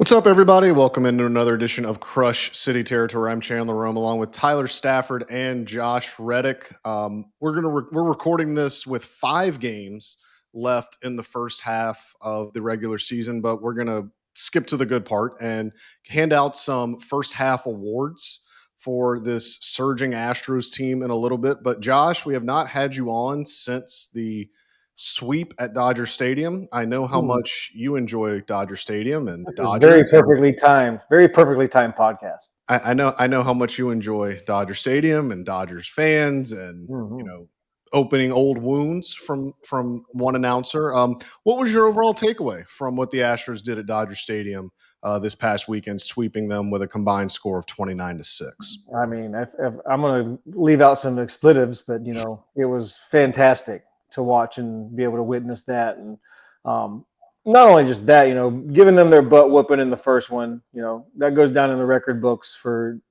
What's up, everybody? Welcome into another edition of Crush City Territory. I'm Chandler Rome, along with Tyler Stafford and Josh Reddick. We're recording this with 5 games left in the first half of the regular season, but we're gonna skip to the good part and hand out some first half awards for this surging Astros team in a little bit. But Josh, we have not had you on since the sweep at Dodger Stadium. I know how much you enjoy Dodger Stadium and Dodgers. Very perfectly timed podcast. I know how much you enjoy Dodger Stadium and Dodgers fans, and opening old wounds from one announcer. What was your overall takeaway from what the Astros did at Dodger Stadium this past weekend, sweeping them with a combined score of 29-6? I mean, if I'm going to leave out some expletives, but it was fantastic to watch and be able to witness that, and not only just that, giving them their butt whooping in the first one, that goes down in the record books for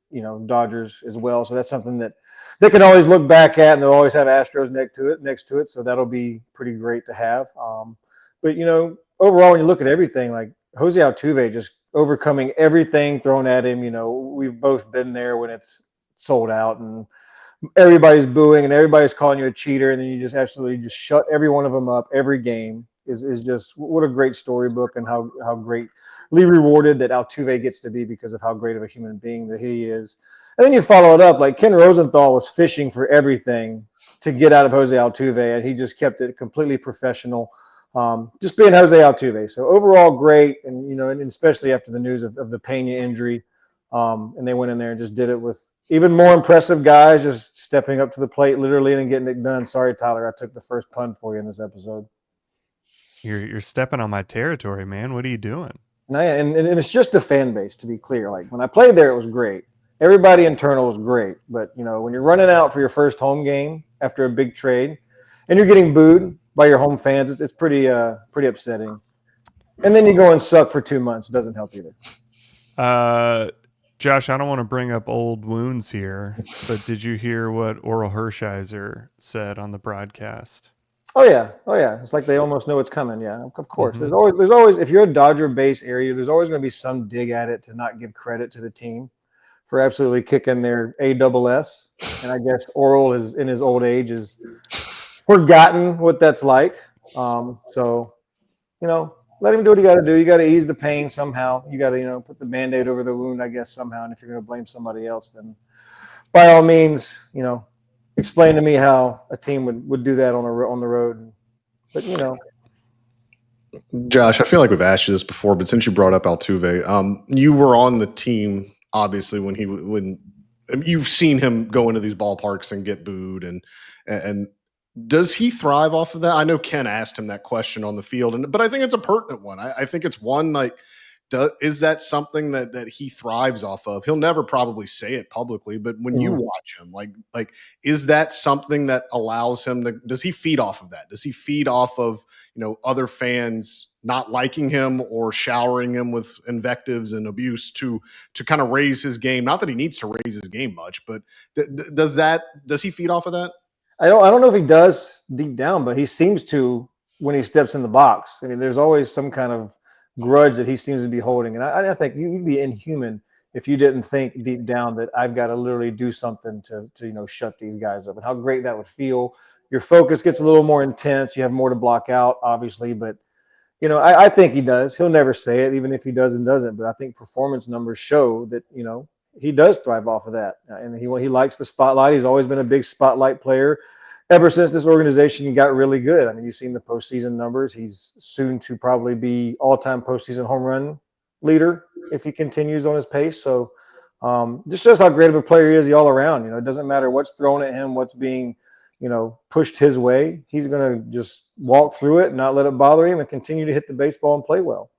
Dodgers as well. So that's something that they can always look back at, and they'll always have Astros next to it. So that'll be pretty great to have. But overall, when you look at everything, like Jose Altuve just overcoming everything thrown at him. We've both been there when it's sold out and everybody's booing and everybody's calling you a cheater, and then you just absolutely just shut every one of them up every game. Is just what a great storybook, and how greatly rewarded that Altuve gets to be because of how great of a human being that he is. And then you follow it up, like Ken Rosenthal was fishing for everything to get out of Jose Altuve, and he just kept it completely professional, just being Jose Altuve. So overall, great, and and especially after the news of the Pena injury, and they went in there and just did it with even more impressive guys, just stepping up to the plate literally and getting it done. Sorry, Tyler, I took the first pun for you in this episode. You're stepping on my territory, man. What are you doing? And it's just the fan base, to be clear. Like when I played there, it was great. Everybody internal was great. But, when you're running out for your first home game after a big trade and you're getting booed by your home fans, it's pretty upsetting. And then you go and suck for 2 months. It doesn't help either. Josh, I don't want to bring up old wounds here, but did you hear what Orel Hershiser said on the broadcast? Oh yeah. It's like they almost know it's coming. Yeah, of course. There's always, if you're a Dodger base area, there's always going to be some dig at it to not give credit to the team for absolutely kicking their ASS. And I guess Orel is in his old age is forgotten what that's like. So, let him do what you got to do. You got to ease the pain somehow. You got to, put the Band-Aid over the wound, I guess, somehow. And if you're going to blame somebody else, then by all means, explain to me how a team would do that on the road. But Josh, I feel like we've asked you this before, but since you brought up Altuve, you were on the team obviously when you've seen him go into these ballparks and get booed, and does he thrive off of that? I know Ken asked him that question on the field, but I think it's a pertinent one. I think it's one like. Is that something that he thrives off of? He'll never probably say it publicly, but when you watch him, like, is that something that allows him to? Does he feed off of that? Does he feed off of other fans not liking him or showering him with invectives and abuse to kind of raise his game? Not that he needs to raise his game much, but does he feed off of that? I don't know if he does deep down, but he seems to when he steps in the box. I mean, there's always some kind of grudge that he seems to be holding. And I think you'd be inhuman if you didn't think deep down that I've got to literally do something to shut these guys up, and how great that would feel. Your focus gets a little more intense. You have more to block out, obviously, but I think he does. He'll never say it, even if he does and doesn't. But I think performance numbers show that, he does thrive off of that. And he likes the spotlight. He's always been a big spotlight player. Ever since this organization got really good. I mean, you've seen the postseason numbers. He's soon to probably be all-time postseason home run leader if he continues on his pace. So just shows how great of a player he is all around. It doesn't matter what's thrown at him, what's being, pushed his way. He's going to just walk through it, not let it bother him, and continue to hit the baseball and play well.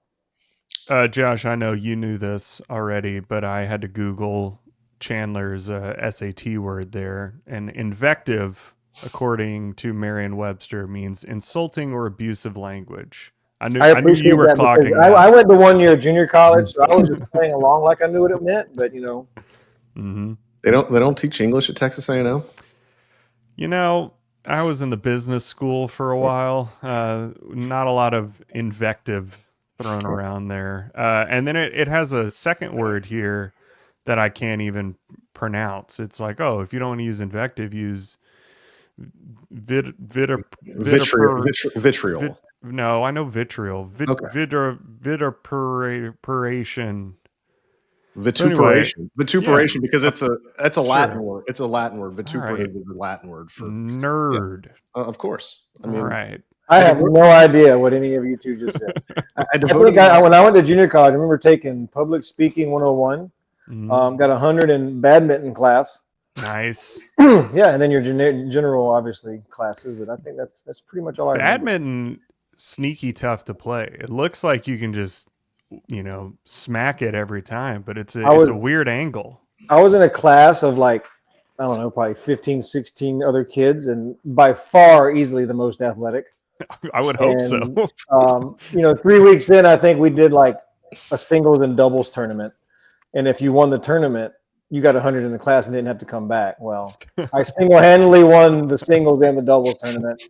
Josh, I know you knew this already, but I had to Google Chandler's SAT word there. And invective, according to Merriam-Webster, means insulting or abusive language. I knew you were clocking that. I went to 1 year of junior college, so I was just playing along like I knew what it meant. But They don't teach English at Texas A&M. I was in the business school for a while. Not a lot of invective thrown around there. And then it has a second word here that I can't even pronounce. It's like, oh, if you don't want to use invective, use Vitriol. no, I know vitriol. Okay. Vituperation. Vituperation. Vituperation, because that's a Latin Sure. word. It's a Latin word. All right. Vituperative is a Latin word for Nerd. of course. I All mean, right. I have no idea what any of you two just said. I I devoted think when I went to junior college, I remember taking public speaking 101. Got 100 in badminton class. Nice. Yeah, and then your general obviously classes, but I think that's pretty much all I remember. Badminton, sneaky tough to play. It looks like you can just smack it every time, but it's a weird angle. I was in a class of like, I don't know, probably 15, 16 other kids, and by far easily the most athletic. I would hope so. 3 weeks in, I think we did like a singles and doubles tournament. And if you won the tournament, you got 100 in the class and didn't have to come back. Well, I single-handedly won the singles and the doubles tournament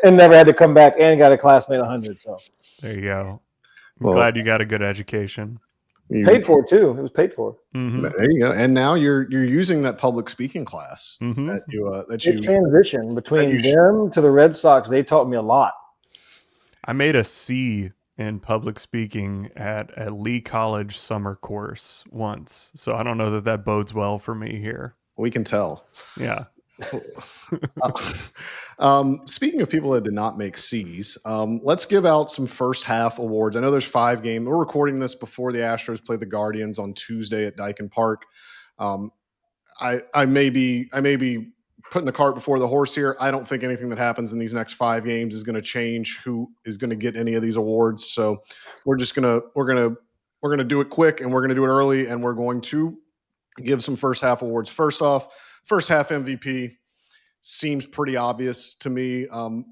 and never had to come back and got a classmate 100. So there you go. I'm glad you got a good education. Paid for too. It was paid for. Mm-hmm. There you go. And now you're using that public speaking class that you transition between them to the Red Sox. They taught me a lot. I made a C in public speaking at a Lee College summer course once, so I don't know that bodes well for me here. We can tell. Yeah. Speaking of people that did not make C's, let's give out some first half awards. I know there's 5 games. We're recording this before the Astros play the Guardians on Tuesday at Dyken Park. I may be putting the cart before the horse here. I don't think anything that happens in these next 5 games is going to change who is going to get any of these awards. So we're gonna do it quick, and we're gonna do it early, and we're going to give some first half awards. First off, first half MVP seems pretty obvious to me.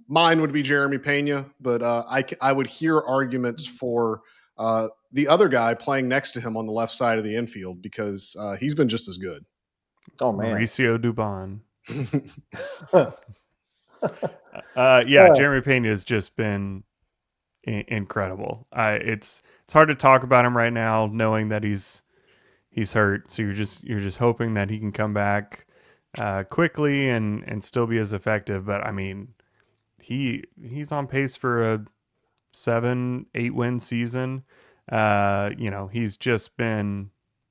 Mine would be Jeremy Pena, but I would hear arguments for the other guy playing next to him on the left side of the infield, because he's been just as good. Oh man, Mauricio Dubon. Jeremy Pena has just been incredible. It's hard to talk about him right now, knowing that he's hurt. So you're just hoping that he can come back quickly and still be as effective. But I mean, he's on pace for a 7-8 win season.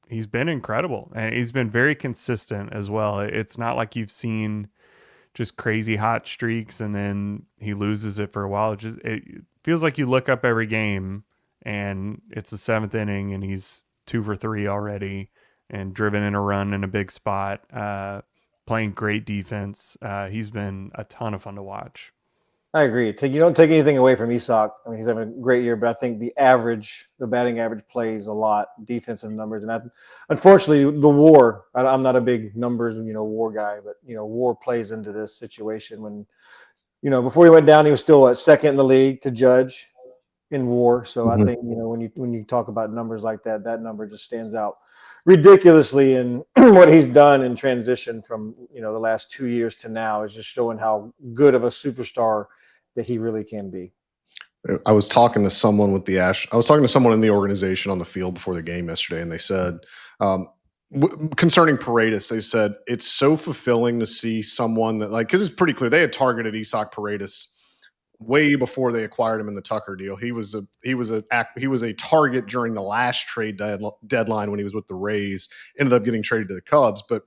He's been incredible, and he's been very consistent as well. It's not like you've seen just crazy hot streaks and then he loses it for a while. It feels like you look up every game and it's the 7th inning and he's 2 for 3 already and driven in a run in a big spot, playing great defense. He's been a ton of fun to watch. I agree. You don't take anything away from Isak. I mean, he's having a great year, but I think the batting average plays a lot, defensive numbers. And unfortunately, the WAR, I'm not a big numbers, WAR guy, but, WAR plays into this situation when, before he went down, he was still at second in the league to Judge in WAR. So I think, when you talk about numbers like that, that number just stands out ridiculously. And what he's done in transition from, the last 2 years to now is just showing how good of a superstar that he really can be. I was talking to someone in the organization on the field before the game yesterday, and they said, concerning Paredes, they said it's so fulfilling to see someone that, like, because it's pretty clear they had targeted Isak Paredes way before they acquired him in the Tucker deal. He was a target during the last trade deadline when he was with the Rays. Ended up getting traded to the Cubs, but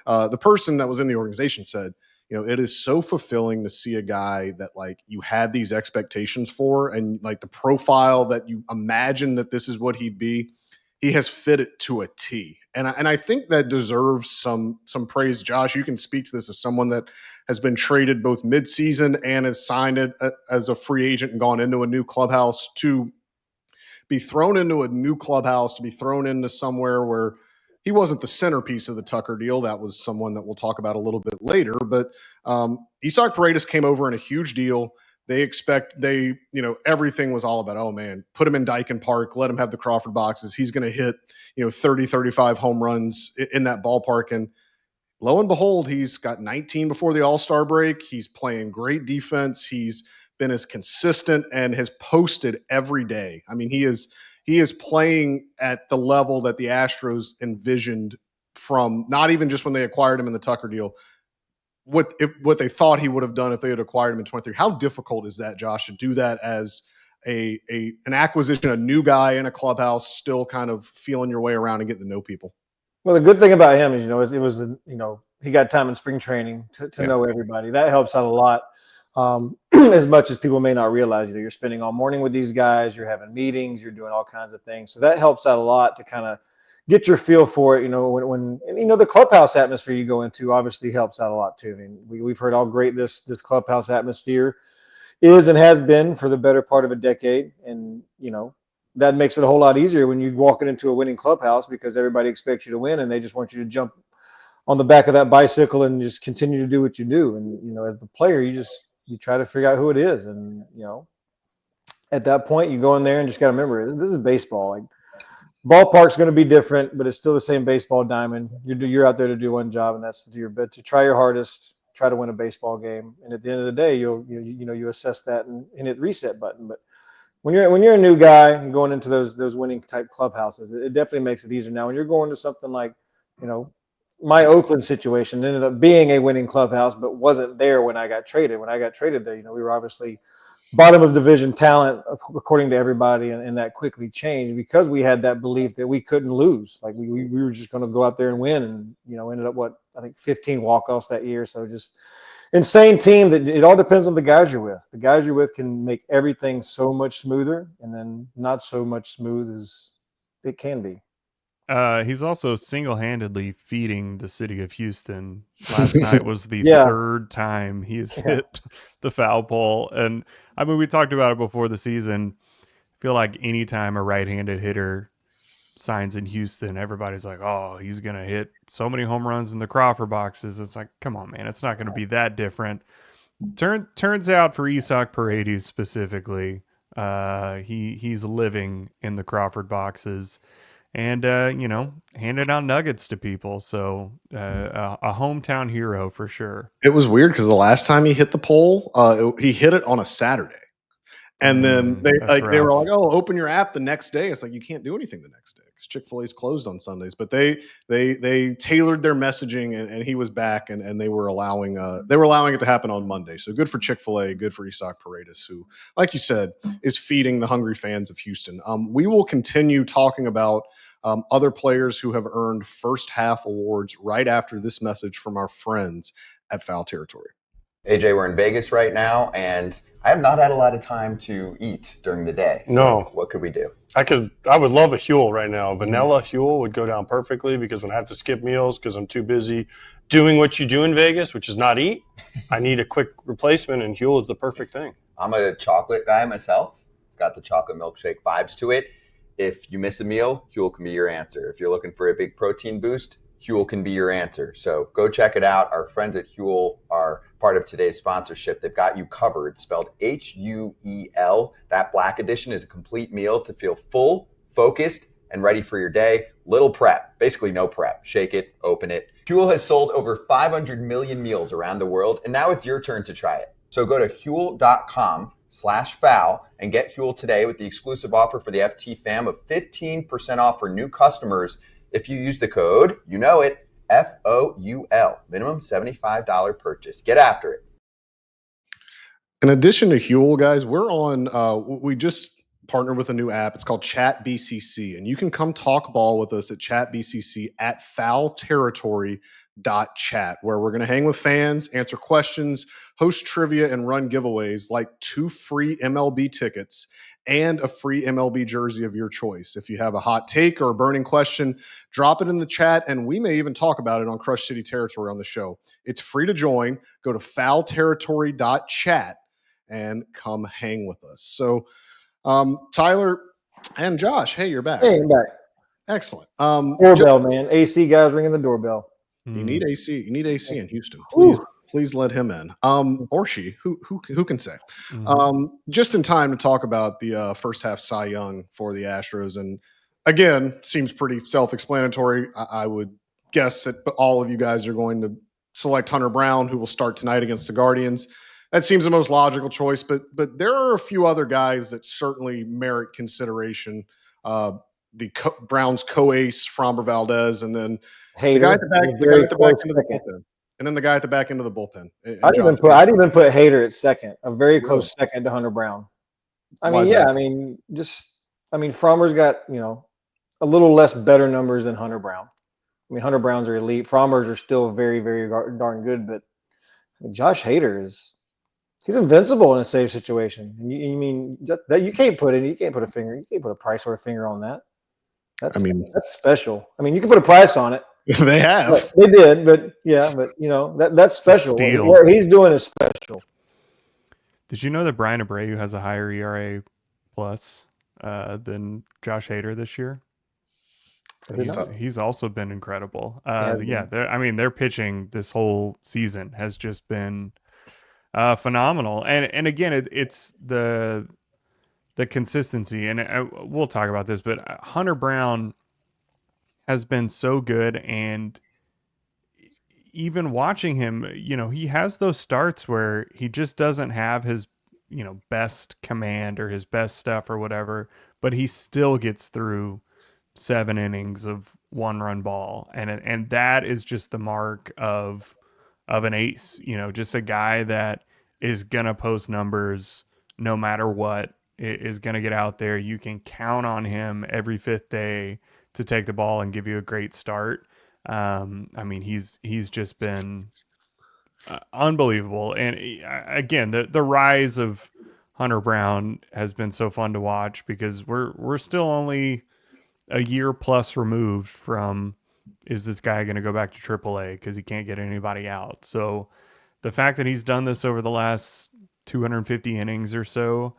the person that was in the organization said, it is so fulfilling to see a guy that, like, you had these expectations for, and like the profile that you imagine that this is what he'd be, he has fit it to a T. And I think that deserves some praise. Josh, you can speak to this as someone that has been traded both midseason and has signed it as a free agent and gone into a new clubhouse. To be thrown into a new clubhouse, to be thrown into somewhere where he wasn't the centerpiece of the Tucker deal. That was someone that we'll talk about a little bit later. But Isak Paredes came over in a huge deal. Everything was all about, oh man, put him in Dyken Park, let him have the Crawford boxes. He's going to hit, 30, 35 home runs in that ballpark. And lo and behold, he's got 19 before the All-Star break. He's playing great defense. He's been as consistent and has posted every day. I mean, he is playing at the level that the Astros envisioned from not even just when they acquired him in the Tucker deal, what they thought he would have done if they had acquired him in 23. How difficult is that, Josh, to do that as an acquisition, a new guy in a clubhouse, still kind of feeling your way around and getting to know people? Well, the good thing about him is, it was, he got time in spring training to know everybody. That helps out a lot. As much as people may not realize, you're spending all morning with these guys, you're having meetings, you're doing all kinds of things. So that helps out a lot to kind of get your feel for it. When the clubhouse atmosphere you go into obviously helps out a lot too. I mean, we've heard how great this clubhouse atmosphere is and has been for the better part of a decade. And, that makes it a whole lot easier when you're walking into a winning clubhouse, because everybody expects you to win and they just want you to jump on the back of that bicycle and just continue to do what you do. And, as the player, you try to figure out who it is. And, at that point you go in there and just got to remember, this is baseball. Like, ballpark's going to be different, but it's still the same baseball diamond. You're out there to do one job, and that's to try your hardest, try to win a baseball game. And at the end of the day, you assess that and hit reset button. But when you're a new guy and going into those winning type clubhouses, it definitely makes it easier. Now, when you're going to something like, my Oakland situation ended up being a winning clubhouse, but wasn't there when I got traded. When I got traded there, we were obviously bottom of division talent according to everybody, and that quickly changed because we had that belief that we couldn't lose. Like we were just going to go out there and win, and ended up 15 walk-offs that year. So just insane team. That it all depends on the guys you're with. The guys you're with can make everything so much smoother, and then not so much smooth as it can be. He's also single-handedly feeding the city of Houston. Last night was the third time he's hit the foul pole. And I mean, we talked about it before the season. I feel like anytime a right-handed hitter signs in Houston, everybody's like, oh, he's going to hit so many home runs in the Crawford boxes. It's like, come on, man. It's not going to be that different. Turns out for Isaac Paredes specifically, he's living in the Crawford boxes. And, handed out nuggets to people. So a hometown hero for sure. It was weird because the last time he hit the pole, he hit it on a Saturday. And then they were like, oh, open your app the next day. It's like, you can't do anything the next day because Chick-fil-A is closed on Sundays. But they tailored their messaging, and he was back, and they were allowing it to happen on Monday. So good for Chick-fil-A, good for Isaac Paredes, who, like you said, is feeding the hungry fans of Houston. We will continue talking about other players who have earned first half awards right after this message from our friends at Foul Territory. AJ, we're in Vegas right now, and I have not had a lot of time to eat during the day. So no. What could we do? I would love a Huel right now. Vanilla Huel would go down perfectly because when I have to skip meals because I'm too busy doing what you do in Vegas, which is not eat, I need a quick replacement, and Huel is the perfect thing. I'm a chocolate guy myself. It's got the chocolate milkshake vibes to it. If you miss a meal, Huel can be your answer. If you're looking for a big protein boost, Huel can be your answer. So go check it out. Our friends at Huel are part of today's sponsorship. They've got you covered, spelled Huel. That black edition is a complete meal to feel full, focused, and ready for your day. Little prep, basically no prep. Shake it, open it. Huel has sold over 500 million meals around the world, and now it's your turn to try it. So go to Huel.com/foul and get Huel today with the exclusive offer for the FT fam of 15% off for new customers if you use the code, you know it, FOUL, minimum $75 purchase. Get after it. In addition to Huel, guys, we're on, we just partnered with a new app. It's called Chat BCC, and you can come talk ball with us at Chat BCC at foulterritory.chat, where we're going to hang with fans, answer questions, host trivia, and run giveaways like 2 free MLB tickets and a free MLB jersey of your choice. If you have a hot take or a burning question, drop it in the chat, and we may even talk about it on Crush City Territory on the show. It's free to join. Go to foulterritory.chat and come hang with us. So, Tyler and Josh, hey, you're back. Hey, I'm back. Excellent. Doorbell, man. AC guys ringing the doorbell. You need AC. You need AC in Houston. Please let him in. Or she. Who can say? Just in time to talk about the first half Cy Young for the Astros, and again, seems pretty self-explanatory. I would guess that all of you guys are going to select Hunter Brown, who will start tonight against the Guardians. that seems the most logical choice. But there are a few other guys that certainly merit consideration. Browns co-ace Framber Valdez, and then the guy at the back, end of the bullpen, and then the guy at the back end of the bullpen. I'd even put Hader at second, a very close second to Hunter Brown. Framber's got a little less better numbers than Hunter Brown. I mean, Hunter Browns are elite. Framber's are still very, very darn good, but Josh Hader he's invincible in a save situation. And you can't put a price or a finger on that. That's special. I mean, you can put a price on it. They have. They did, but that's special. What he's doing is special. Did you know that Brian Abreu has a higher ERA plus than Josh Hader this year? He's also been incredible. Their pitching this whole season has just been phenomenal. And again, it's the consistency. And we'll talk about this, but Hunter Brown has been so good. And even watching him, he has those starts where he just doesn't have his, best command or his best stuff or whatever, but he still gets through 7 innings of 1-run ball. And that is just the mark of an ace, just a guy that is going to post numbers no matter what, is going to get out there. You can count on him every 5th day to take the ball and give you a great start. He's just been unbelievable. And again, the rise of Hunter Brown has been so fun to watch because we're still only a year plus removed from, is this guy going to go back to AAA because he can't get anybody out? So the fact that he's done this over the last 250 innings or so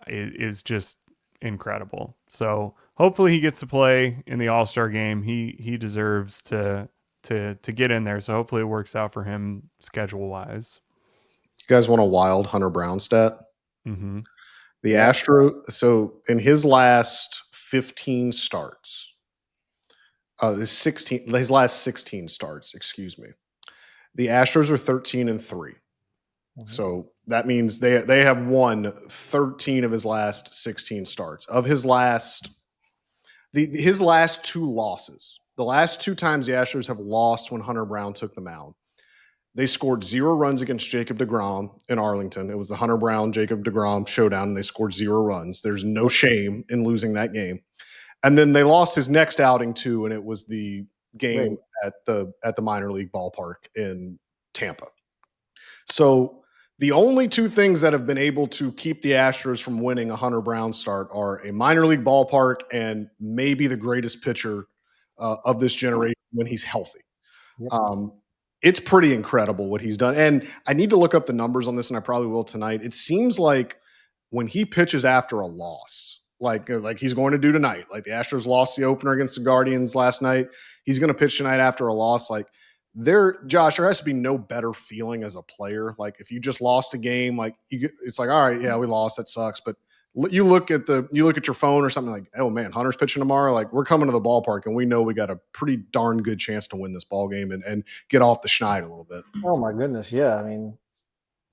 is just incredible. So hopefully he gets to play in the All-Star game. He deserves to get in there. So hopefully it works out for him schedule-wise. You guys want a wild Hunter Brown stat? Mm-hmm. The so in his last 15 starts, his last 16 starts, excuse me, the Astros are 13-3. Mm-hmm. So that means they have won 13 of his last 16 starts. Of his last 2 losses, the last 2 times the Astros have lost when Hunter Brown took the mound, they scored 0 runs against Jacob deGrom in Arlington. It was the Hunter Brown, Jacob deGrom showdown, and they scored 0 runs. There's no shame in losing that game. And then they lost his next outing too, and it was the game at the minor league ballpark in Tampa. So the only 2 things that have been able to keep the Astros from winning a Hunter Brown start are a minor league ballpark and maybe the greatest pitcher of this generation when he's healthy. Yep. It's pretty incredible what he's done. And I need to look up the numbers on this, and I probably will tonight. It seems like when he pitches after a loss, like he's going to do tonight, like the Astros lost the opener against the Guardians last night, he's going to pitch tonight after a loss. Like Josh, there has to be no better feeling as a player. Like if you just lost a game, like it's like, all right, yeah, we lost. That sucks. But you look at your phone or something like, oh man, Hunter's pitching tomorrow. Like we're coming to the ballpark and we know we got a pretty darn good chance to win this ball game and get off the schneid a little bit. Oh my goodness. Yeah. I mean,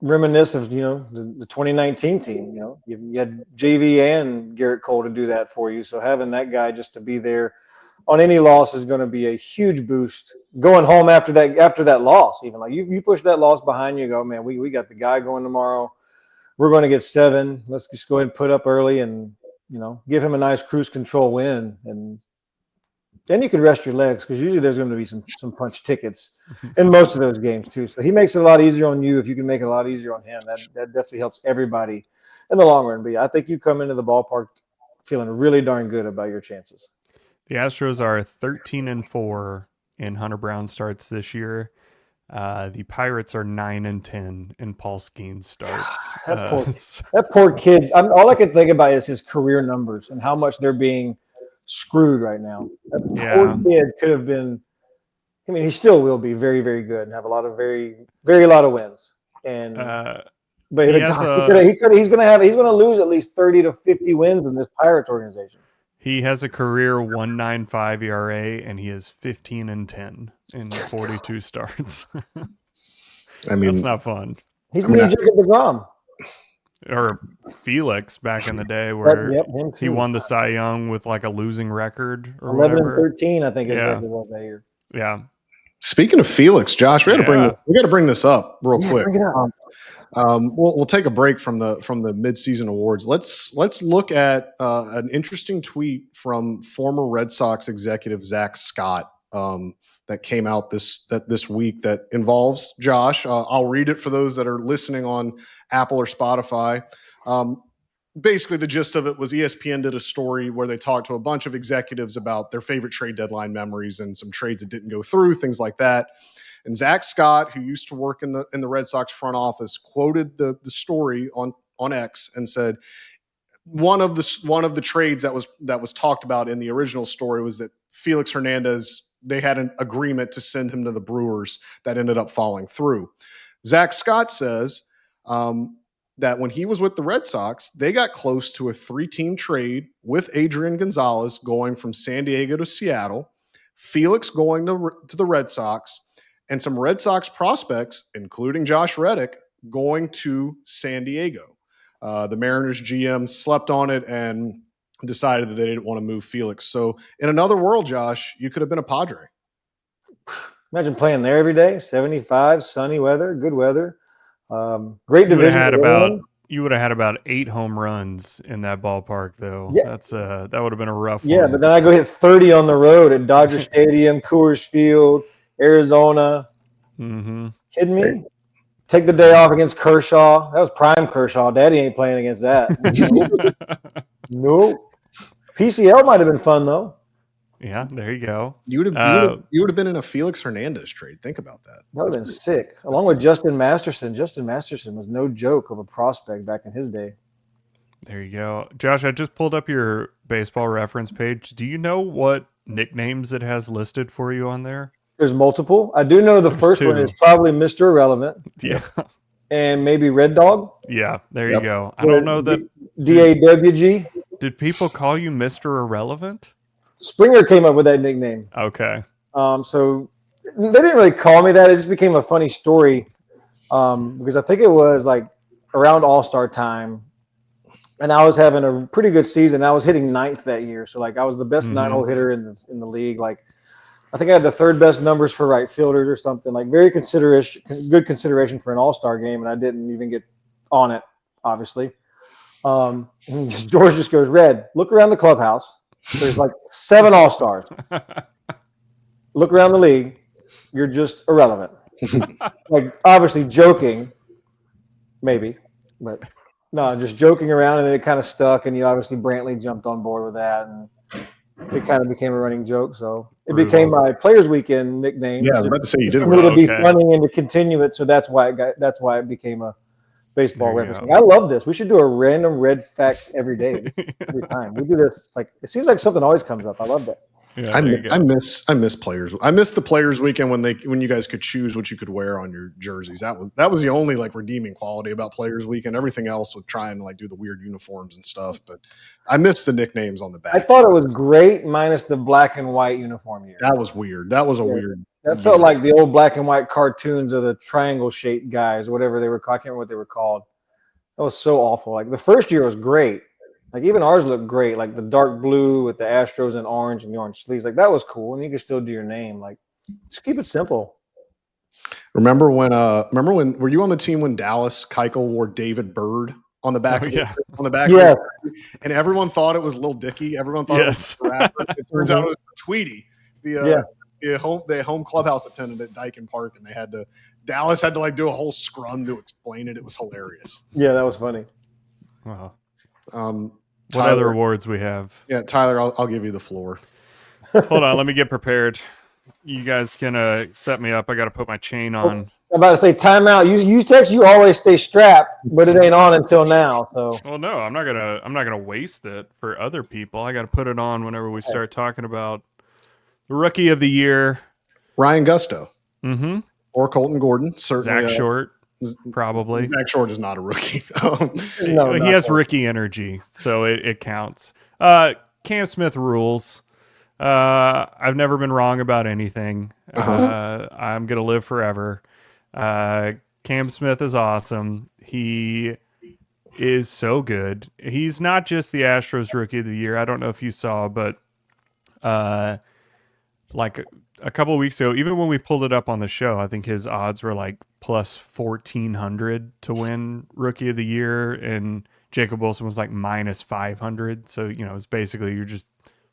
reminisce of, the 2019 team, you had JV and Garrett Cole to do that for you. So having that guy just to be there on any loss is going to be a huge boost going home after that loss. Even like you push that loss behind you, go, man, we got the guy going tomorrow. We're going to get 7. Let's just go ahead and put up early and, give him a nice cruise control win. And then you can rest your legs because usually there's going to be some punch tickets in most of those games too. So he makes it a lot easier on you if you can make it a lot easier on him. That definitely helps everybody in the long run. But yeah, I think you come into the ballpark feeling really darn good about your chances. The Astros are 13-4 in Hunter Brown starts this year. The Pirates are 9-10 in Paul Skeens starts. That poor kid. All I can think about is his career numbers and how much they're being screwed right now. That poor kid could have been. I mean, he still will be very, very good and have a lot of very, very lot of wins. And but he's going to lose at least 30 to 50 wins in this Pirates organization. He has a career 1.95 ERA and he is 15-10 in 42 starts. I mean, that's not fun. He's the new Jacob DeGrom. Or Felix back in the day where him too. he won the Cy Young with like a losing record or 11 whatever. and 13, I think his record was that year. Yeah. Speaking of Felix, Josh, we got to bring this up real quick. Bring it up. We'll take a break from the midseason awards. Let's look at an interesting tweet from former Red Sox executive Zach Scott that came out this week that involves Josh. I'll read it for those that are listening on Apple or Spotify. Basically, the gist of it was ESPN did a story where they talked to a bunch of executives about their favorite trade deadline memories and some trades that didn't go through, things like that. And Zach Scott, who used to work in the Red Sox front office, quoted the story on X and said one of the trades that was talked about in the original story was that Felix Hernandez, they had an agreement to send him to the Brewers that ended up falling through. Zach Scott says that when he was with the Red Sox, they got close to a 3-team trade with Adrian Gonzalez going from San Diego to Seattle, Felix going to the Red Sox, and some Red Sox prospects, including Josh Reddick, going to San Diego. The Mariners GM slept on it and decided that they didn't want to move Felix. So in another world, Josh, you could have been a Padre. Imagine playing there every day, 75, sunny weather, good weather. Great division. You would have had about 8 home runs in that ballpark, though. Yeah. That would have been a rough one. Yeah, but then I go hit 30 on the road at Dodger Stadium, Coors Field, Arizona. Mm-hmm. Kidding me? Take the day off against Kershaw. That was prime Kershaw. Daddy ain't playing against that. Nope. PCL might have been fun, though. Yeah, there you go. You would have been in a Felix Hernandez trade. Think about that. That would have been sick. Along with Justin Masterson. Justin Masterson was no joke of a prospect back in his day. There you go. Josh, I just pulled up your baseball reference page. Do you know what nicknames it has listed for you on there? There's multiple. I do know the first one is probably Mr. Irrelevant. Yeah. And maybe Red Dog. Yeah, there you go. I don't know that. DAWG. Did people call you Mr. Irrelevant? Springer came up with that nickname. Okay. So they didn't really call me that. It just became a funny story because I think it was like around All-Star time, and I was having a pretty good season. I was hitting 9th that year, so like I was the best 9-hole hitter in the league. Like I think I had the 3rd best numbers for right fielders or something. Like very good consideration for an All-Star game, and I didn't even get on it, obviously. George just goes, Red, look around the clubhouse. There's like 7 All-Stars. Look around the league. You're just irrelevant. Like, obviously joking, maybe. But, no, just joking around, and then it kind of stuck, and obviously Brantley jumped on board with that, and it kind of became a running joke. So it became my Players Weekend nickname. Yeah, I was about to say you did. For me to be funny and to continue it, so that's why it became a baseball reference. I love this. We should do a random red fact every day, every time. We do this. Like it seems like something always comes up. I love that. Yeah, I miss players. I miss the Players Weekend when you guys could choose what you could wear on your jerseys. That was the only like redeeming quality about Players Weekend. Everything else was trying to like do the weird uniforms and stuff. But I miss the nicknames on the back. I thought it was great minus the black and white uniform year. That was weird. That was weird. That felt like the old black and white cartoons of the triangle shaped guys, whatever they were called. I can't remember what they were called. That was so awful. Like the first year was great. Like even ours looked great. Like the dark blue with the Astros and orange and the orange sleeves. Like that was cool. And you could still do your name. Like just keep it simple. Remember when were you on the team when Dallas Keuchel wore David Bird on the back on the back? Yeah. And everyone thought it was Lil Dicky. Everyone thought it was the rapper. It turns out it was Tweety, the home clubhouse attendant at Dyken Park, and Dallas had to like do a whole scrum to explain it. It was hilarious. Yeah, that was funny. Wow. Tyler, what other awards we have? Yeah, Tyler, I'll give you the floor. Hold on, let me get prepared. You guys can set me up. I got to put my chain on. I'm about to say timeout. You text. You always stay strapped, but it ain't on until now. So. Well, no, I'm not gonna waste it for other people. I got to put it on whenever we start talking about the Rookie of the Year. Ryan Gusto. Mm-hmm. Or Colton Gordon. Certainly. Zach Short. Probably. Zach Short is not a rookie. No, he has rookie energy, so it counts. Cam Smith rules. I've never been wrong about anything. I'm gonna live forever. Cam Smith is awesome. He is so good. He's not just the Astros Rookie of the Year. I don't know if you saw, but like a couple of weeks ago, even when we pulled it up on the show, I think his odds were like plus 1,400 to win Rookie of the Year, and Jacob Wilson was like minus 500. So, you know, it's basically you're just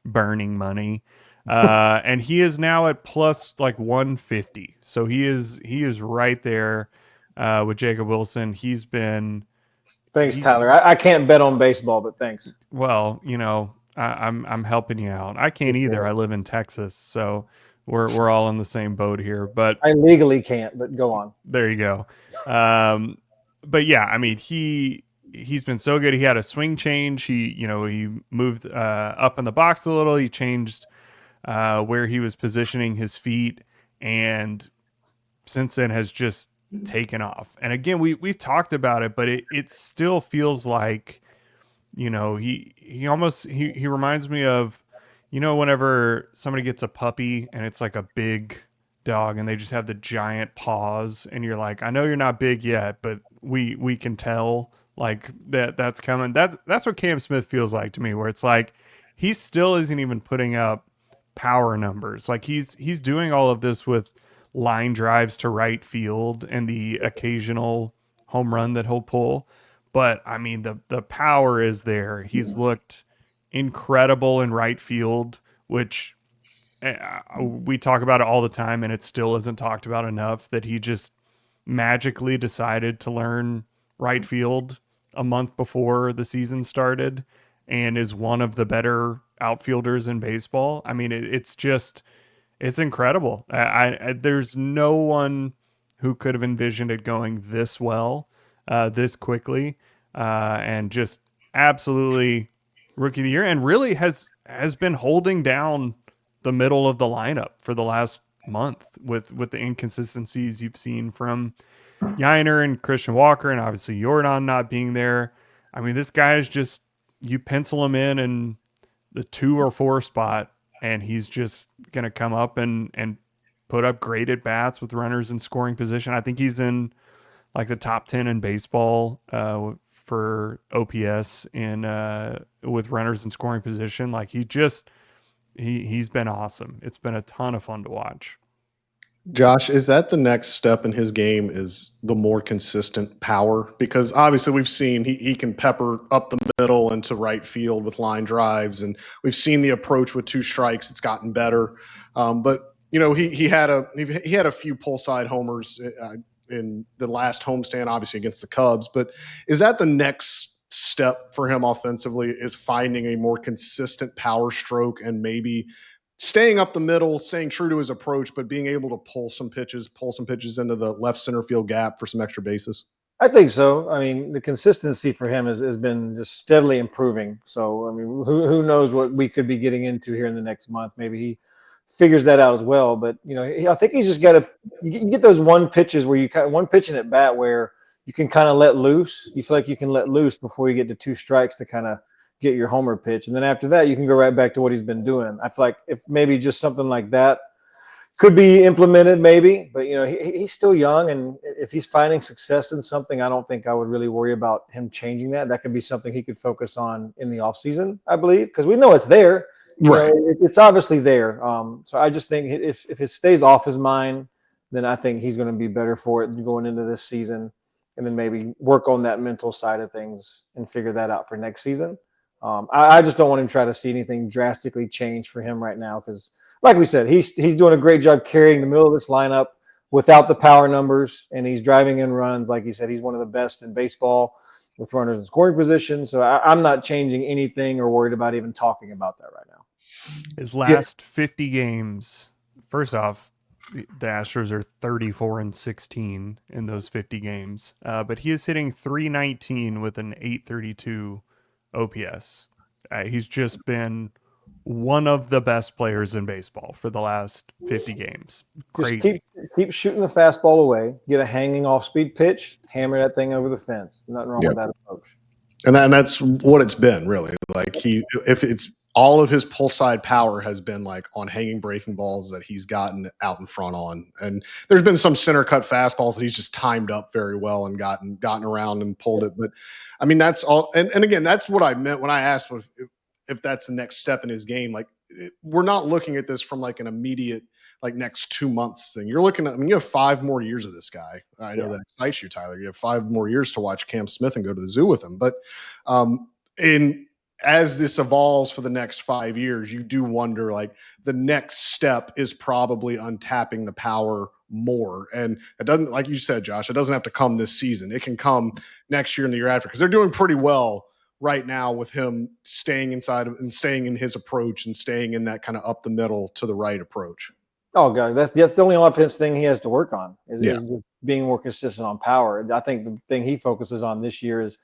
burning money. And he is now at plus like 150. So he is right there with Jacob Wilson. He's Tyler. I can't bet on baseball, but thanks. well, you know, I'm helping you out. I can't either. I live in Texas, so we're all in the same boat here. But I legally can't, but go on. there you go. But yeah, I mean, he's been so good. He had a swing change. He moved up in the box a little. He changed where he was positioning his feet, and since then has just taken off. And again, we've talked about it, but it still feels like, you know, he reminds me of, you know, whenever somebody gets a puppy and it's like a big dog and they just have the giant paws, and you're like, I know you're not big yet, but we can tell like that's coming. That's what Cam Smith feels like to me, where it's like he still isn't even putting up power numbers. Like he's doing all of this with line drives to right field and the occasional home run that he'll pull. But I mean, the power is there. He's looked incredible in right field, which we talk about it all the time, and it still isn't talked about enough that he just magically decided to learn right field a month before the season started and is one of the better outfielders in baseball. I mean, it's incredible. There's no one who could have envisioned it going this well, this quickly, and just absolutely Rookie of the Year, and really has been holding down the middle of the lineup for the last month with the inconsistencies you've seen from Yiner and Christian Walker, and obviously Jordan not being there. I mean, this guy is just, you pencil him in the 2 or 4 spot, and he's just going to come up and put up great at bats with runners in scoring position. I think he's in like the top 10 in baseball for OPS in with runners in scoring position. Like he's been awesome. It's been a ton of fun to watch. Josh, is that the next step in his game, is the more consistent power? Because obviously we've seen he can pepper up the middle into right field with line drives, and we've seen the approach with 2 strikes. It's gotten better. But, you know, he had a few pull side homers in the last homestand, obviously against the Cubs. But is that the next step for him offensively, is finding a more consistent power stroke and maybe staying up the middle, staying true to his approach, but being able to pull some pitches into the left center field gap for some extra bases? I think so. I mean, the consistency for him has been just steadily improving. So, I mean, who knows what we could be getting into here in the next month? Maybe he figures that out as well. But, you know, I think he's just got to – you get those one pitch in at bat where you can kind of let loose. You feel like you can let loose before you get to 2 strikes to kind of get your homer pitch. And then after that, you can go right back to what he's been doing. I feel like if maybe just something like that could be implemented, maybe, but, you know, he's still young, and if he's finding success in something, I don't think I would really worry about him changing that. That could be something he could focus on in the off season, I believe, because we know it's there. Right. You know, it's obviously there. So I just think if it stays off his mind, then I think he's going to be better for it going into this season, and then maybe work on that mental side of things and figure that out for next season. I just don't want him to try to see anything drastically change for him right now, because, like we said, he's doing a great job carrying the middle of this lineup without the power numbers, and he's driving in runs. Like you said, he's one of the best in baseball with runners in scoring position. So I'm not changing anything or worried about even talking about that right now. His last 50 games, first off, the Astros are 34-16 in those 50 games, but he is hitting .319 with an .832 OPS. He's just been one of the best players in baseball for the last 50 games. Crazy. Just keep shooting the fastball away, get a hanging off-speed pitch, hammer that thing over the fence. Nothing wrong with that approach. And that's what it's been, really. Like if it's all of his pull side power has been like on hanging breaking balls that he's gotten out in front on. And there's been some center cut fastballs that he's just timed up very well and gotten around and pulled it. But I mean, that's all. And again, that's what I meant when I asked if that's the next step in his game. Like, we're not looking at this from like an immediate, like next 2 months thing. You're looking at, I mean, you have 5 more years of this guy. I know that excites you, Tyler. You have 5 more years to watch Cam Smith and go to the zoo with him. But as this evolves for the next 5 years, you do wonder, like, the next step is probably untapping the power more. And it doesn't, like you said, Josh, it doesn't have to come this season. It can come next year and the year after, because they're doing pretty well right now with him staying inside of and staying in his approach and staying in that kind of up the middle to the right approach. Oh God, that's the only offense thing he has to work on is just being more consistent on power. I think the thing he focuses on this year is,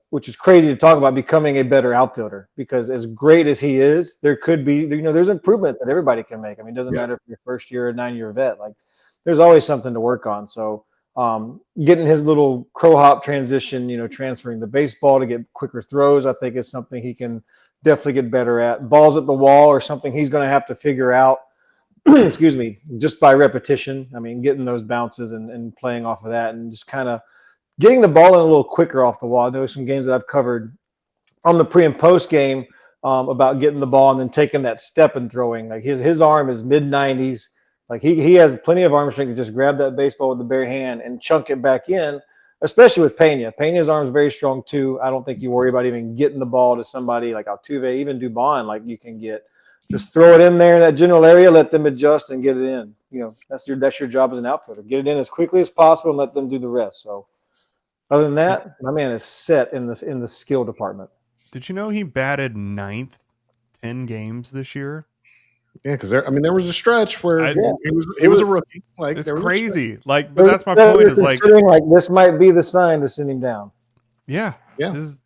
which is crazy to talk about, becoming a better outfielder, because as great as he is, there could be, there's improvement that everybody can make. I mean, it doesn't matter if you're first year or 9-year vet, like there's always something to work on. So getting his little crow hop transition, transferring the baseball to get quicker throws, I think is something he can definitely get better at. Balls at the wall are something he's going to have to figure out, excuse me, just by repetition. I mean, getting those bounces and playing off of that and just kind of getting the ball in a little quicker off the wall. There's some games that I've covered on the pre and post game about getting the ball and then taking that step and throwing. Like his arm is mid-90s. Like he has plenty of arm strength to just grab that baseball with the bare hand and chunk it back in, especially with Pena. Pena's arm is very strong too. I don't think you worry about even getting the ball to somebody like Altuve, even Dubon, like you can get. Just throw it in there in that general area, let them adjust and get it in. That's your job as an outfielder. Get it in as quickly as possible and let them do the rest. So other than that, my man is set in the skill department. Did you know he batted 9th 10 games this year? Yeah, because there was a stretch where he was a rookie. Like, it's crazy. Like, but that's my point. Is like this might be the sign to send him down. Yeah. It's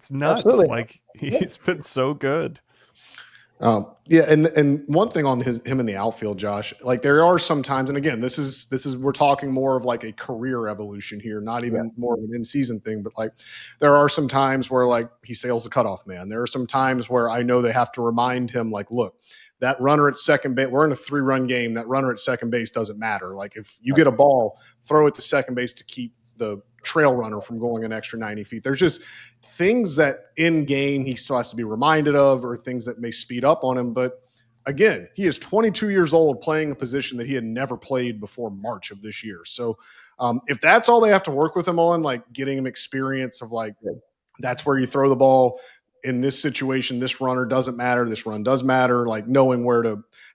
nuts. Absolutely. Like he's been so good. And one thing on him in the outfield, Josh, like there are some times, and again, this is we're talking more of like a career evolution here, not even more of an in-season thing, but like there are some times where like he sails the cutoff man. There are some times where I know they have to remind him, like, look, that runner at second base, we're in a 3-run game. That runner at second base doesn't matter. Like if you get a ball, throw it to second base to keep the trail runner from going an extra 90 feet. There's just things that in game he still has to be reminded of, or things that may speed up on him. But again, he is 22 years old playing a position that he had never played before March of this year. So if that's all they have to work with him on, like getting him experience of like, that's where you throw the ball in this situation, this runner doesn't matter. This run does matter. Like knowing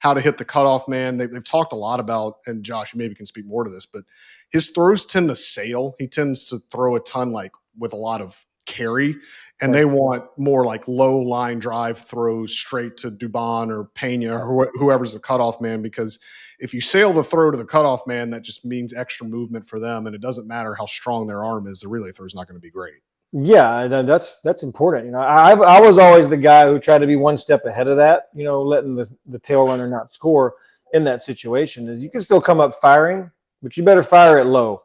how to hit the cutoff man. They've talked a lot about, and Josh, you maybe can speak more to this, but his throws tend to sail. He tends to throw a ton, like with a lot of carry, and they want more like low line drive throws straight to Dubon or Pena or whoever's the cutoff man, because if you sail the throw to the cutoff man, that just means extra movement for them. And it doesn't matter how strong their arm is. The relay throw is not going to be great. Yeah, that's important. I was always the guy who tried to be one step ahead of that, letting the tail runner not score in that situation. Is you can still come up firing, but you better fire it low,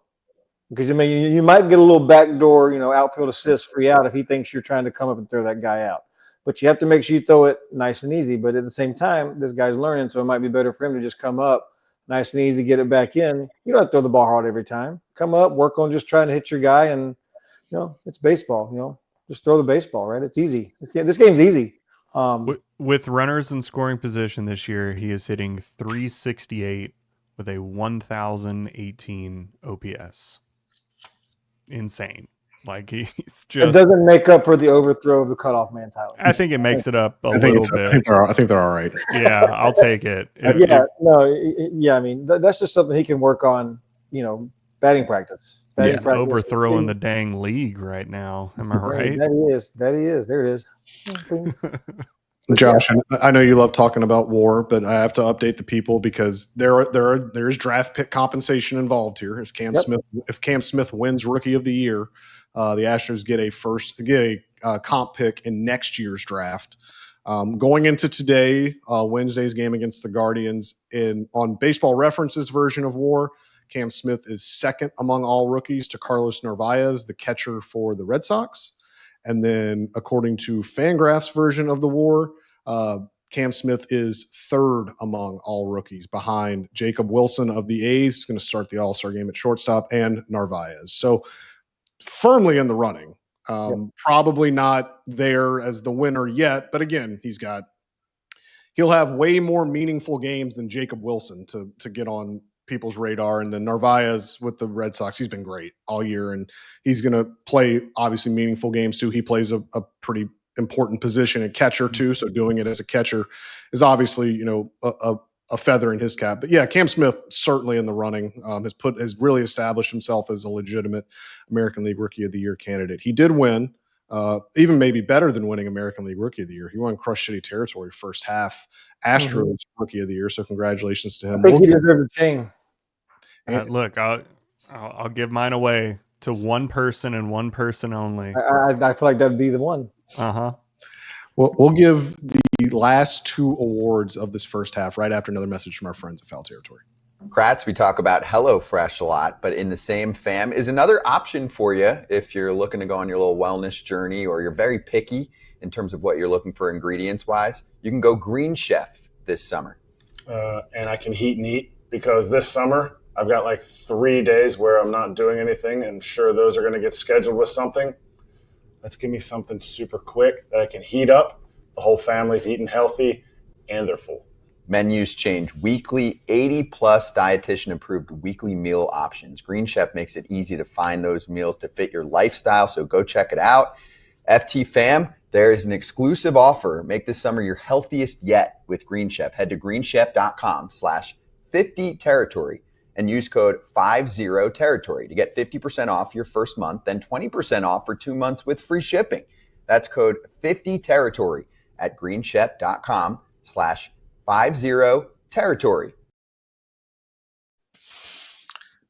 because you might get a little backdoor, outfield assist free out if he thinks you're trying to come up and throw that guy out. But you have to make sure you throw it nice and easy. But at the same time, this guy's learning, so it might be better for him to just come up nice and easy, get it back in. You don't have to throw the ball hard every time. Come up, work on just trying to hit your guy, and it's baseball. Just throw the baseball, right? It's easy. This game's easy. With runners in scoring position this year, he is hitting 368 with a 1,018 OPS. Insane. Like he's just. It doesn't make up for the overthrow of the cutoff man, Tyler. I think it makes it up a little bit. I think they're all right. Yeah, I'll take it. I mean, that's just something he can work on. Batting practice. He's overthrowing the dang league right now. Am I right? That he is. There it is. Josh, I know you love talking about WAR, but I have to update the people because there is draft pick compensation involved here. If Cam Smith wins Rookie of the Year, the Astros get a comp pick in next year's draft. Going into today, Wednesday's game against the Guardians, on Baseball Reference's version of WAR, Cam Smith is second among all rookies to Carlos Narvaez, the catcher for the Red Sox. And then, according to Fangraph's version of the WAR, Cam Smith is third among all rookies, behind Jacob Wilson of the A's, who's going to start the All-Star game at shortstop, and Narvaez. So firmly in the running. Probably not there as the winner yet, but again, he'll have way more meaningful games than Jacob Wilson to get on people's radar. And then Narvaez with the Red Sox, he's been great all year, and he's going to play obviously meaningful games too. He plays a pretty important position at catcher too, so doing it as a catcher is obviously a feather in his cap. But yeah, Cam Smith certainly in the running, has really established himself as a legitimate American League Rookie of the Year candidate. He did win. Even maybe better than winning American League Rookie of the Year. He won Crush City territory first half. Astros Rookie of the Year, so congratulations to him. I think he deserves a chain. Look, I'll give mine away to one person and one person only. I feel like that'd be the one. Well, we'll give the last two awards of this first half right after another message from our friends at Foul Territory. Kratz, we talk about HelloFresh a lot, but in the same fam is another option for you if you're looking to go on your little wellness journey or you're very picky in terms of what you're looking for ingredients-wise. You can go Green Chef this summer. And I can heat and eat because this summer I've got like 3 days where I'm not doing anything. And I'm sure those are going to get scheduled with something. Let's give me something super quick that I can heat up. The whole family's eating healthy and they're full. Menus change weekly, 80-plus dietitian-approved weekly meal options. Green Chef makes it easy to find those meals to fit your lifestyle, so go check it out. FT Fam, there is an exclusive offer. Make this summer your healthiest yet with Green Chef. Head to greenchef.com/50territory and use code 50territory to get 50% off your first month, then 20% off for 2 months with free shipping. That's code 50territory at greenchef.com/50territory.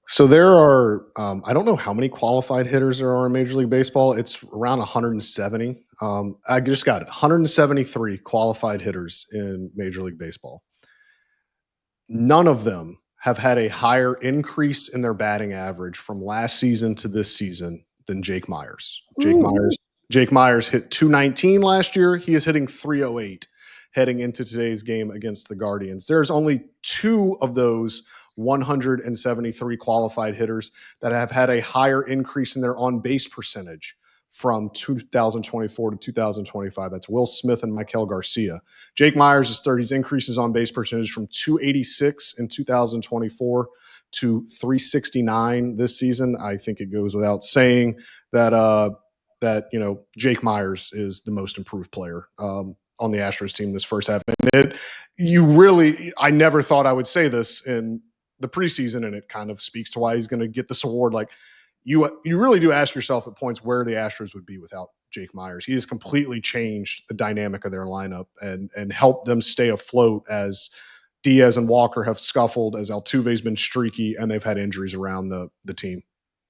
So there are, I don't know how many qualified hitters there are in Major League Baseball. It's around 170. I just got it. 173 qualified hitters in Major League Baseball. None of them have had a higher increase in their batting average from last season to this season than Jake Meyers. Jake Meyers hit 219 last year. He is hitting 308 heading into today's game against the Guardians. There's only 2 of those 173 qualified hitters that have had a higher increase in their on-base percentage from 2024 to 2025. That's Will Smith and Maikel Garcia. Jake Meyers is third. He's increased his on-base percentage from 286 in 2024 to 369 this season. I think it goes without saying that Jake Meyers is the most improved player on the Astros team this first half. And I never thought I would say this in the preseason, and it kind of speaks to why he's going to get this award. Like, you really do ask yourself at points where the Astros would be without Jake Meyers. He has completely changed the dynamic of their lineup and helped them stay afloat as Diaz and Walker have scuffled, as Altuve's been streaky, and they've had injuries around the team.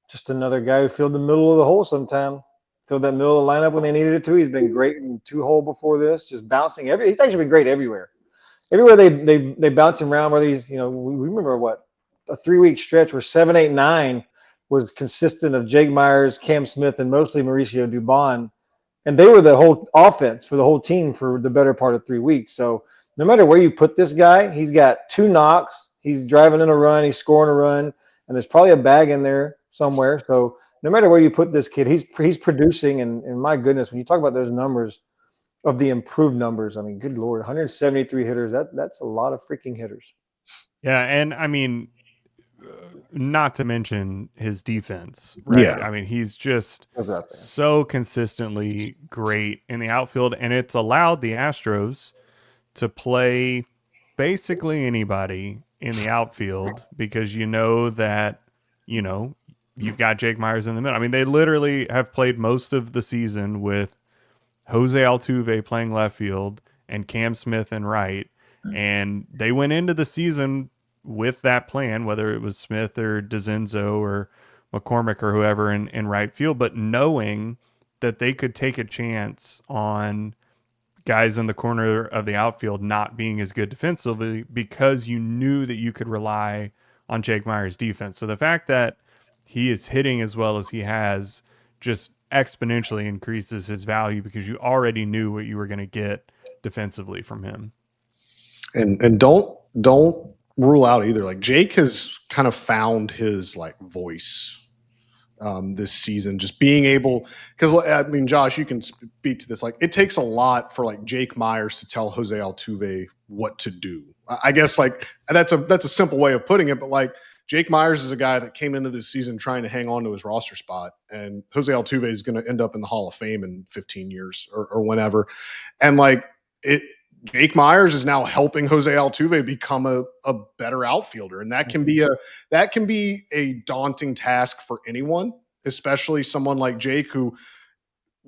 Just another guy who filled the middle of the hole sometime. Filled that middle of the lineup when they needed it to. He's been great in 2-hole before this, just bouncing. He's actually been great everywhere. Everywhere they bounce him around, whether he's, we remember a 3-week stretch where 7, 8, 9 was consistent of Jake Meyers, Cam Smith, and mostly Mauricio Dubon. And they were the whole offense for the whole team for the better part of 3 weeks. So no matter where you put this guy, he's got 2 knocks. He's driving in a run. He's scoring a run. And there's probably a bag in there somewhere. So no matter where you put this kid, he's producing. And my goodness, when you talk about those numbers of the improved numbers, I mean, good Lord, 173 hitters. That's a lot of freaking hitters. Yeah. And I mean, not to mention his defense, right? Yeah. I mean, he's just so consistently great in the outfield, and it's allowed the Astros to play basically anybody in the outfield because that, you've got Jake Meyers in the middle. I mean, they literally have played most of the season with Jose Altuve playing left field and Cam Smith in right, and they went into the season with that plan, whether it was Smith or DeZenzo or McCormick or whoever in right field, but knowing that they could take a chance on guys in the corner of the outfield not being as good defensively because you knew that you could rely on Jake Meyers' defense. So the fact that he is hitting as well as he has just exponentially increases his value because you already knew what you were going to get defensively from him. And don't rule out either. Like Jake has kind of found his like voice this season, just being able, because I mean, Josh, you can speak to this. Like, it takes a lot for like Jake Meyers to tell Jose Altuve what to do. I guess like that's a simple way of putting it, but like Jake Meyers is a guy that came into this season trying to hang on to his roster spot, and Jose Altuve is going to end up in the Hall of Fame in 15 years or whenever, and like it. Jake Meyers is now helping Jose Altuve become a better outfielder, and that can be a daunting task for anyone, especially someone like Jake, who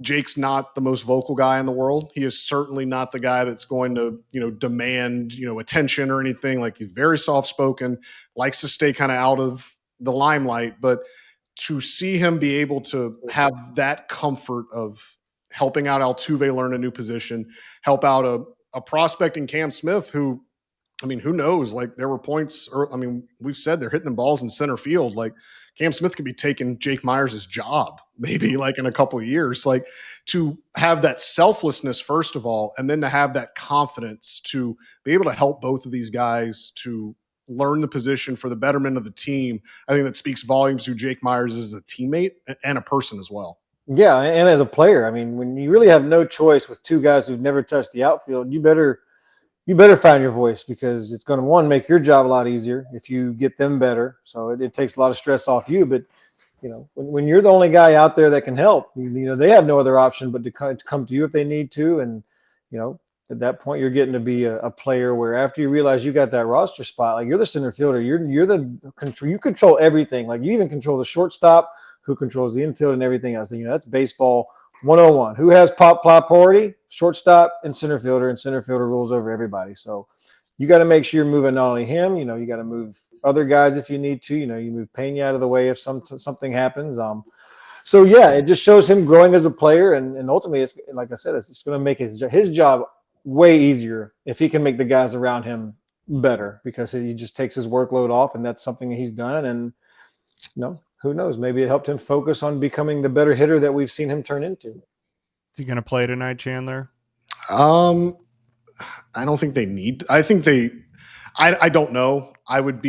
Jake's not the most vocal guy in the world. He is certainly not the guy that's going to, demand, attention or anything. Like, he's very soft spoken, likes to stay kind of out of the limelight, but to see him be able to have that comfort of helping out Altuve learn a new position, help out a prospect in Cam Smith, who, I mean, who knows? Like, there were points, we've said they're hitting the balls in center field. Like, Cam Smith could be taking Jake Meyers' job maybe like in a couple of years. Like, to have that selflessness, first of all, and then to have that confidence to be able to help both of these guys to learn the position for the betterment of the team. I think that speaks volumes to Jake Meyers as a teammate and a person as well. Yeah, and as a player, I mean, when you really have no choice with two guys who've never touched the outfield, you better find your voice, because it's going to, one, make your job a lot easier if you get them better. So it takes a lot of stress off you. But, when you're the only guy out there that can help, they have no other option but to come to you if they need to. And, at that point, you're getting to be a player where, after you realize you got that roster spot, like, you're the center fielder, you control everything. Like, you even control the shortstop, who controls the infield and everything else. That's baseball 101. Who has pop priority? Shortstop and center fielder rules over everybody. So you got to make sure you're moving not only him, you got to move other guys if you need to. You move Pena out of the way if something happens. So yeah, it just shows him growing as a player, and ultimately, it's, like I said, it's going to make his job way easier if he can make the guys around him better, because he just takes his workload off, and that's something he's done. And who knows? Maybe it helped him focus on becoming the better hitter that we've seen him turn into. Is he going to play tonight, Chandler? I don't think they need. I think they. I don't know. I would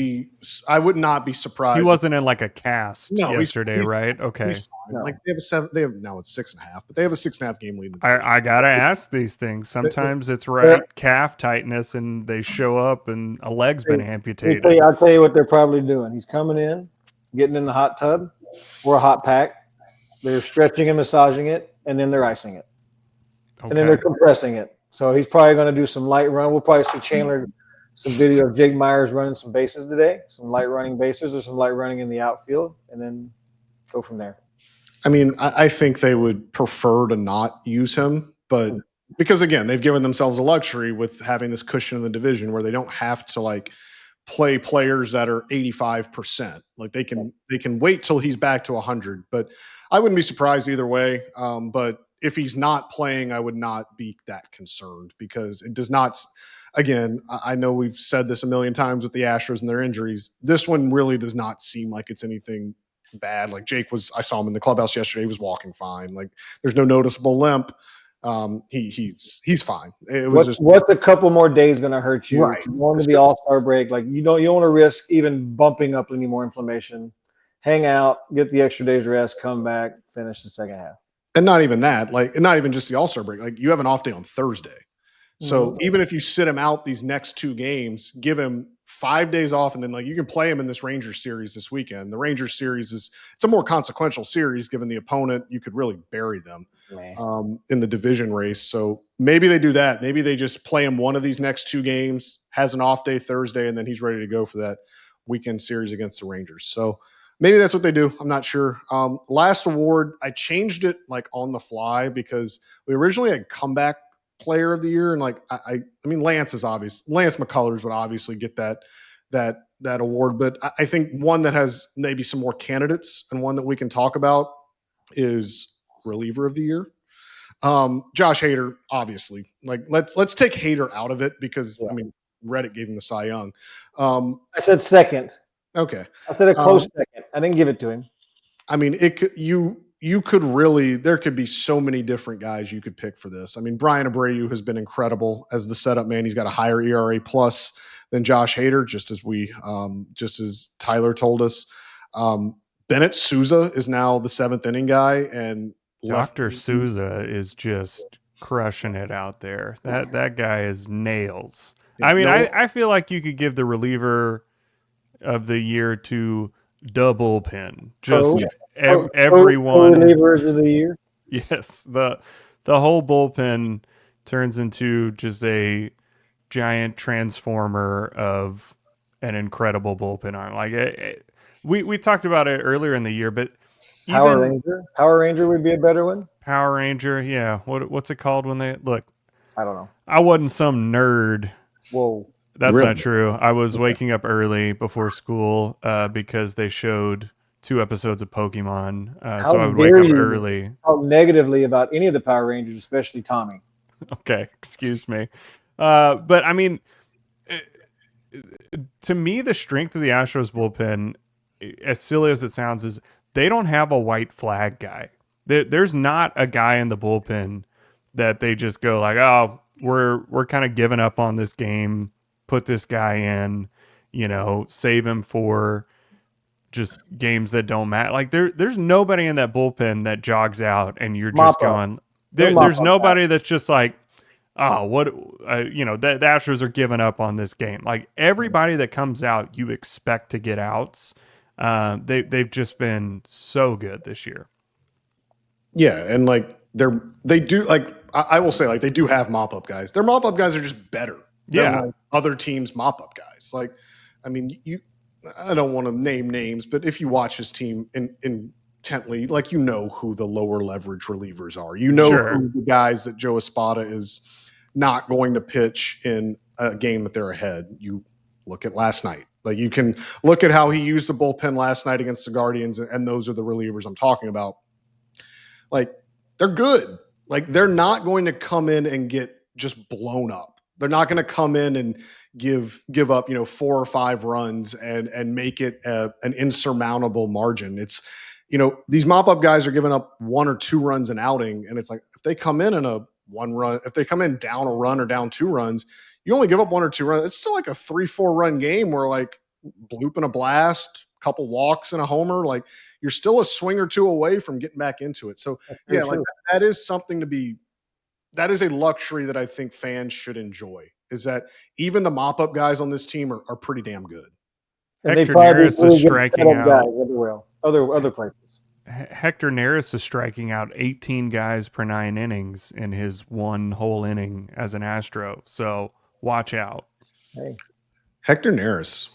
not be surprised. He wasn't in like a cast yesterday, he's, right? Okay. He's fine. No. Like, they have now it's 6.5, but they have a 6.5 game lead. I gotta ask these things. Sometimes it's right calf tightness, and they show up, and a leg's been amputated. I'll tell you what they're probably doing. He's coming in, getting in the hot tub or a hot pack. They're stretching and massaging it, and then they're icing it. Okay. And then they're compressing it. So he's probably going to do some light run. We'll probably see Chandler, some video of Jake Meyers running some bases today, some light running bases or some light running in the outfield, and then go from there. I mean, I think they would prefer to not use him, but because, again, they've given themselves a luxury with having this cushion in the division where they don't have to like play players that are 85%. Like, they can wait till he's back to 100, but I wouldn't be surprised either way. But if he's not playing, I would not be that concerned, because it does not. Again, I know we've said this a million times with the Astros and their injuries. This one really does not seem like it's anything bad. Like, I saw him in the clubhouse yesterday. He was walking fine. Like, there's no noticeable limp. He's fine. It was what's a couple more days going to hurt you? Right. Going to the All-Star break, like, you don't want to risk even bumping up any more inflammation. Hang out, get the extra day's rest, come back, finish the second half. And not even that, like, not even just the All-Star break. Like, you have an off day on Thursday. So even if you sit him out these next two games, give him 5 days off, and then like you can play him in this Rangers series this weekend. The Rangers series it's a more consequential series given the opponent. You could really bury them in the division race. So maybe they do that. Maybe they just play him one of these next two games, has an off day Thursday, and then he's ready to go for that weekend series against the Rangers. So maybe that's what they do. I'm not sure. Last award, I changed it like on the fly because we originally had comeback player of the year, and like I mean, Lance McCullers would obviously get that award, but I think one that has maybe some more candidates and one that we can talk about is reliever of the year. Josh Hader, obviously. Like, let's take Hader out of it because I mean, Reddick gave him the Cy Young. I said second. Okay, I said a close second. I didn't give it to him. I mean, there could be so many different guys you could pick for this. I mean, Brian Abreu has been incredible as the setup man. He's got a higher ERA plus than Josh Hader, just as Tyler told us. Bennett Souza is now the 7th inning guy, and Dr. Souza is just crushing it out there. That guy is nails. I mean, I feel like you could give the reliever of the year to the bullpen. Just everyone. Relievers of the year. Yes, the whole bullpen turns into just a giant transformer of an incredible bullpen arm. Like we talked about it earlier in the year, but Power Ranger would be a better one. Power Ranger, yeah. What's it called when they look? I don't know. I wasn't some nerd. Whoa. That's Really? not true. I was waking up early before school because they showed 2 episodes of Pokemon. So I would wake up early. Talk negatively about any of the Power Rangers, especially Tommy. Okay, excuse me. But I mean, to me, the strength of the Astros bullpen, as silly as it sounds, is they don't have a white flag guy. There's not a guy in the bullpen that they just go like, oh, we're kind of giving up on this game. Put this guy in, save him for just games that don't matter. Like there's nobody in that bullpen that jogs out and you're just going. There's nobody that's just like, oh, what, the Astros are giving up on this game. Like everybody that comes out, you expect to get outs. They've just been so good this year. Yeah, and like they do like I will say like they do have mop up guys. Their mop up guys are just better. Yeah, other teams mop up guys. Like, I mean, I don't want to name names, but if you watch his team intently, like who the lower leverage relievers are. Sure. Who the guys that Joe Espada is not going to pitch in a game that they're ahead. You look at last night. Like you can look at how he used the bullpen last night against the Guardians, and those are the relievers I'm talking about. Like they're good. Like they're not going to come in and get just blown up. They're not going to come in and give up, 4 or 5 runs and make it an insurmountable margin. It's, these mop up guys are giving up 1 or 2 runs an outing, and it's like if they come in a 1 run, if they come in down a run or down 2 runs, you only give up 1 or 2 runs. It's still like a 3-4 run game where like bloop and a blast, couple walks and a homer, like you're still a swing or 2 away from getting back into it. So yeah, like that is something that is a luxury that I think fans should enjoy, is that even the mop-up guys on this team are pretty damn good. And Hector Neris is striking out. Other places. Hector Neris is striking out 18 guys per 9 innings in his 1 whole inning as an Astro. So watch out. Hey. Hector Neris,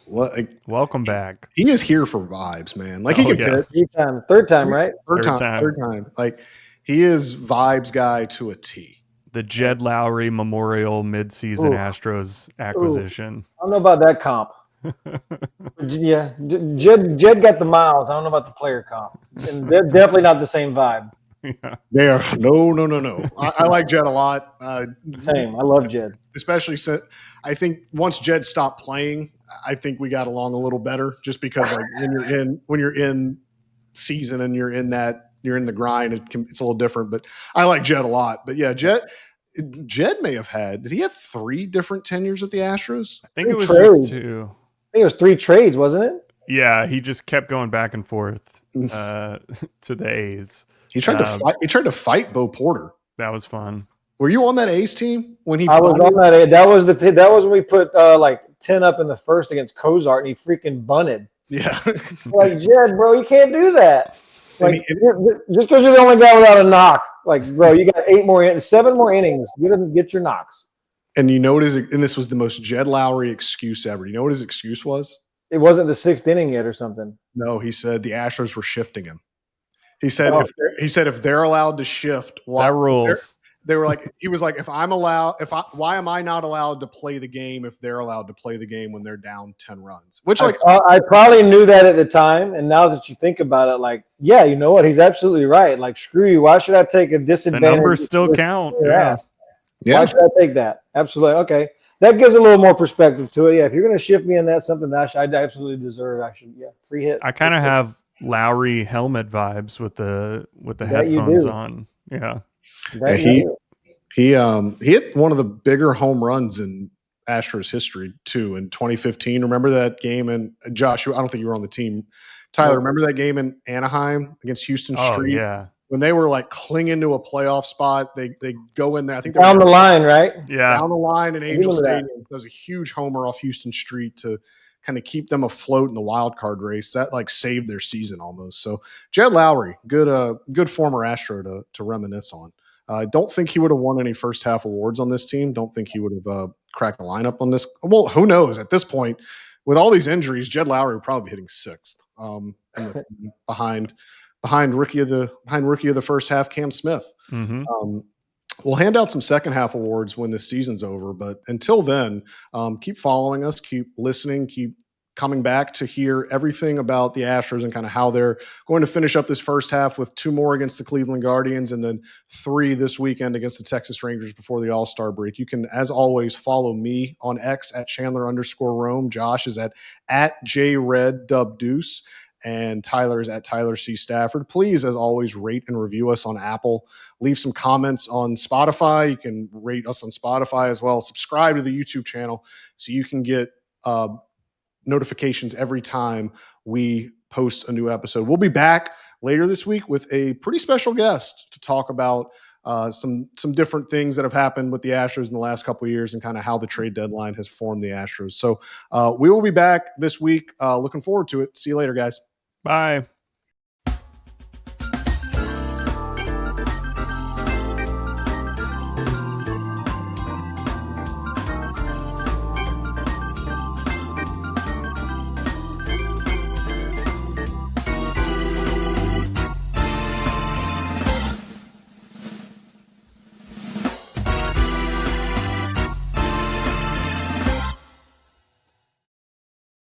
welcome back. He is here for vibes, man. Like he can pitch. Third time, right? Third time. Like he is vibes guy to a T. The Jed Lowry Memorial midseason Astros acquisition. I don't know about that comp. Yeah, Jed got the miles. I don't know about the player comp. And they're definitely not the same vibe. Yeah. They are. No. I like Jed a lot. Same. I love Jed. Especially since I think once Jed stopped playing, I think we got along a little better, just because like when you're in season and you're in the grind, it's a little different. But I like Jed a lot. But yeah, Jed may have did he have 3 different tenures at the Astros? I think it was just 2. I think it was 3 trades, wasn't it? Yeah, he just kept going back and forth to the A's. He tried to fight Bo Porter. That was fun. Were you on that A's team when he? I was on that. That was when we put like 10 up in the first against Cozart, and he freaking bunted. Yeah, like Jed, bro, you can't do that. Like just because you're the only guy without a knock, like bro, you got 7 more innings. You didn't get your knocks. And you know what and this was the most Jed Lowry excuse ever. You know what his excuse was? It wasn't the 6th inning yet or something. No, he said the Astros were shifting him. He said if they're allowed to shift, that rules. They were like, he was like, why am I not allowed to play the game if they're allowed to play the game when they're down 10 runs? Which I probably knew that at the time, and now that you think about it, like, yeah, you know what? He's absolutely right. Like, screw you. Why should I take a disadvantage? The numbers still count. Yeah. Why should I take that? Absolutely. Okay. That gives a little more perspective to it. Yeah, if you're going to shift me in that, something that I absolutely deserve, free hit. I kind of have Lowry helmet vibes with the That you headphones do. on. Yeah. That he you he hit one of the bigger home runs in Astros history too in 2015. Remember that game? And Josh, I don't think you were on the team. Tyler, Nope. remember that game in Anaheim against Houston Oh Street yeah. when they were like clinging to a playoff spot? They go in there. I think do. they were Down the line, right? Yeah. down the line in Angel remember that. Stadium. That was a huge homer off Houston Street to kind of keep them afloat in the wild card race. That like saved their season almost. So Jed Lowry, good former Astro to reminisce on. I don't think he would have won any first half awards on this team. Don't think he would have cracked the lineup on this. Well, who knows at this point? With all these injuries, Jed Lowry would probably be hitting sixth, behind rookie of the first half, Cam Smith. Mm-hmm. We'll hand out some second half awards when this season's over. But until then, keep following us, keep listening, keep coming back to hear everything about the Astros and kind of how they're going to finish up this first half with 2 more against the Cleveland Guardians and then 3 this weekend against the Texas Rangers before the All-Star break. You can, as always, follow me on X at Chandler_Rome. Josh is at JRedDubDeuce. And Tyler is at Tyler C. Stafford. Please, as always, rate and review us on Apple. Leave some comments on Spotify. You can rate us on Spotify as well. Subscribe to the YouTube channel so you can get notifications every time we post a new episode. We'll be back later this week with a pretty special guest to talk about some different things that have happened with the Astros in the last couple of years and kind of how the trade deadline has formed the Astros. So we will be back this week. Looking forward to it. See you later, guys. Bye.